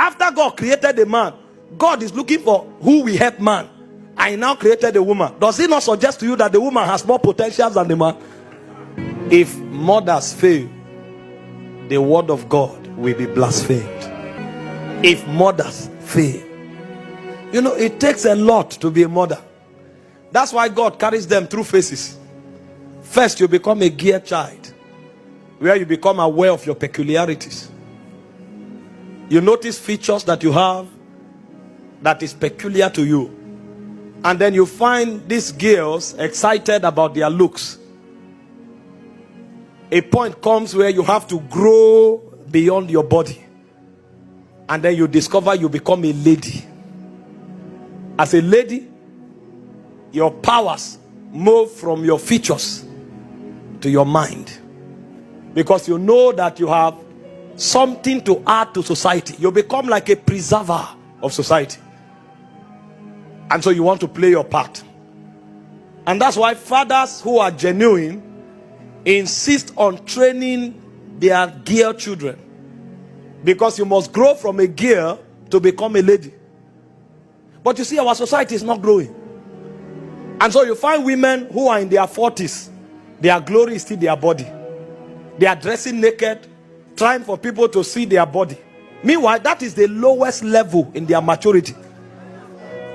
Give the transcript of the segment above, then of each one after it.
After God created the man, God is looking for who will help man. I now created the woman. Does it not suggest to you that the woman has more potential than the man? If mothers fail, the word of God will be blasphemed. If mothers fail, you know, it takes a lot to be a mother. That's why God carries them through phases. First, you become a gear child, where you become aware of your peculiarities. You notice features that you have that is peculiar to you. And then you find these girls excited about their looks. A point comes where you have to grow beyond your body. And then you discover you become a lady. As a lady, your powers move from your features to your mind. Because you know that you have something to add to society. You become like a preserver of society. And so you want to play your part. And that's why fathers who are genuine insist on training their girl children. Because you must grow from a girl to become a lady. But you see, our society is not growing. And so you find women who are in their 40s. Their glory is still their body. They are dressing naked, trying for people to see their body. Meanwhile, that is the lowest level in their maturity.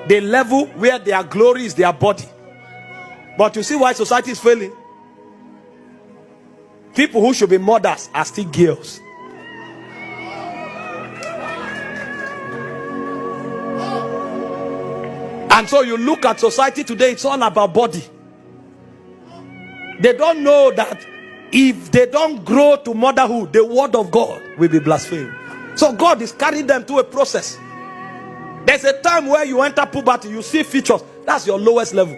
The level where their glory is their body. But you see why society is failing? People who should be mothers are still girls. And so you look at society today, it's all about body. They don't know that if they don't grow to motherhood, the word of God will be blasphemed. So God is carrying them through a process. There's a time where you enter puberty, you see features. That's your lowest level.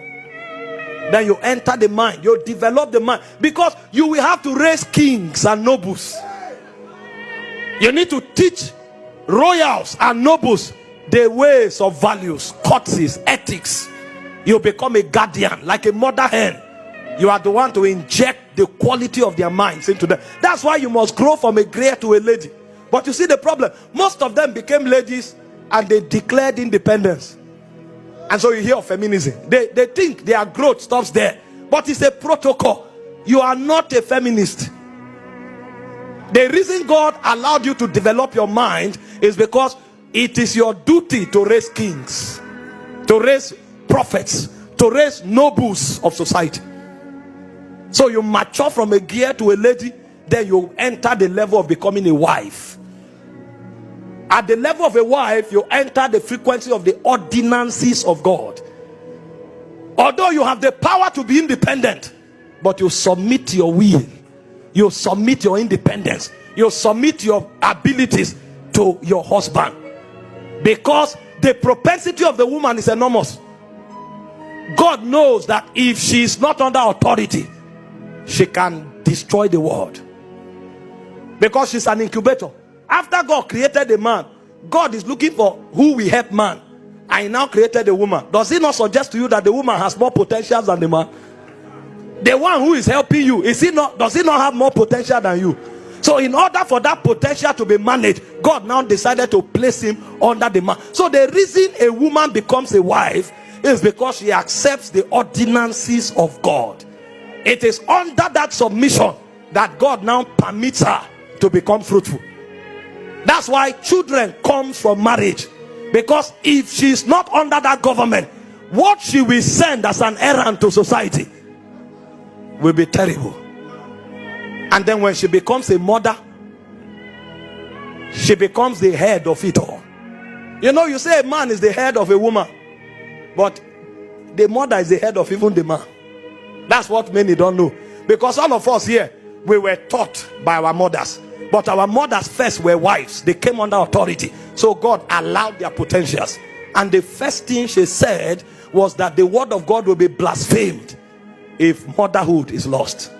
Then you enter the mind, you develop the mind. Because you will have to raise kings and nobles. You need to teach royals and nobles the ways of values, courtesies, ethics. You become a guardian, like a mother hen. You are the one to inject the quality of their minds into them. That's why you must grow from a grey to a lady. But you see the problem, most of them became ladies and they declared independence. And so you hear of feminism. They think their growth stops there. But it's a protocol. You are not a feminist. The reason God allowed you to develop your mind is because it is your duty to raise kings, to raise prophets, to raise nobles of society. So you mature from a gear to a lady, then you enter the level of becoming a wife. At the level of a wife, you enter the frequency of the ordinances of God. Although you have the power to be independent, but you submit your will, you submit your independence, you submit your abilities to your husband. Because the propensity of the woman is enormous. God knows that if she is not under authority, she can destroy the world. Because she's an incubator. After God created the man, God is looking for who will help man. I now created the woman. Does it not suggest to you that the woman has more potential than the man? The one who is helping you, does he not have more potential than you? So in order for that potential to be managed, God now decided to place him under the man. So the reason a woman becomes a wife is because she accepts the ordinances of God. It is under that submission that God now permits her to become fruitful. That's why children come from marriage. Because if she is not under that government, what she will send as an errand to society will be terrible. And then when she becomes a mother, she becomes the head of it all. You know, you say a man is the head of a woman, but the mother is the head of even the man. That's what many don't know. Because all of us here, we were taught by our mothers. But our mothers first were wives. They came under authority. So God allowed their potentials. And the first thing she said was that the word of God will be blasphemed if motherhood is lost.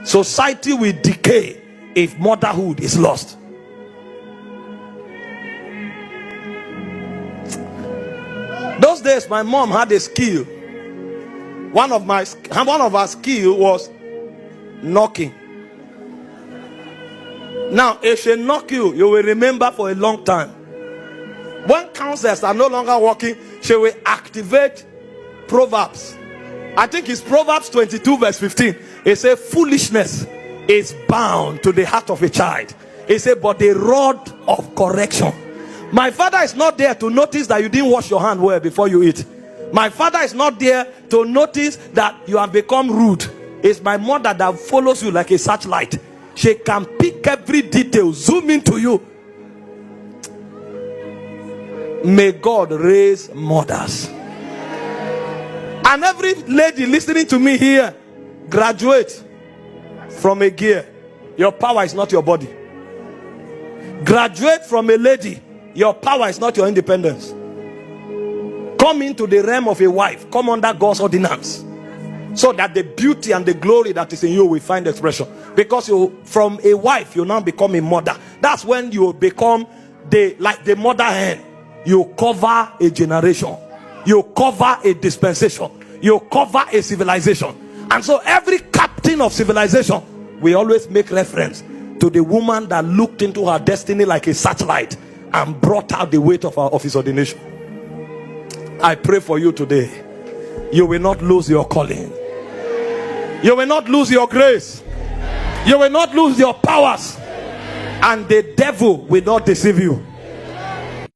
Society will decay if motherhood is lost. Those days my mom had a skill. One of our skill was knocking. Now if she knock you, you will remember for a long time. When counselors are no longer working, she will activate Proverbs. I think it's Proverbs 22 verse 15. It says foolishness is bound to the heart of a child. It says but the rod of correction. My father is not there to notice that you didn't wash your hand well before you eat. My father is not there to notice that you have become rude. It's my mother that follows you like a searchlight. She can pick every detail, zoom into you. May God raise mothers. And every lady listening to me here, graduate from a gear. Your power is not your body. Graduate from a lady. Your power is not your independence. Come into the realm of a wife. Come under God's ordinance, so that the beauty and the glory that is in you will find expression. Because you, from a wife, you now become a mother. That's when you become like the mother hen. You cover a generation. You cover a dispensation. You cover a civilization. And so every captain of civilization, we always make reference to the woman that looked into her destiny like a searchlight and brought out the weight of his ordination. I pray for you today. You will not lose your calling. You will not lose your grace. You will not lose your powers. And the devil will not deceive you.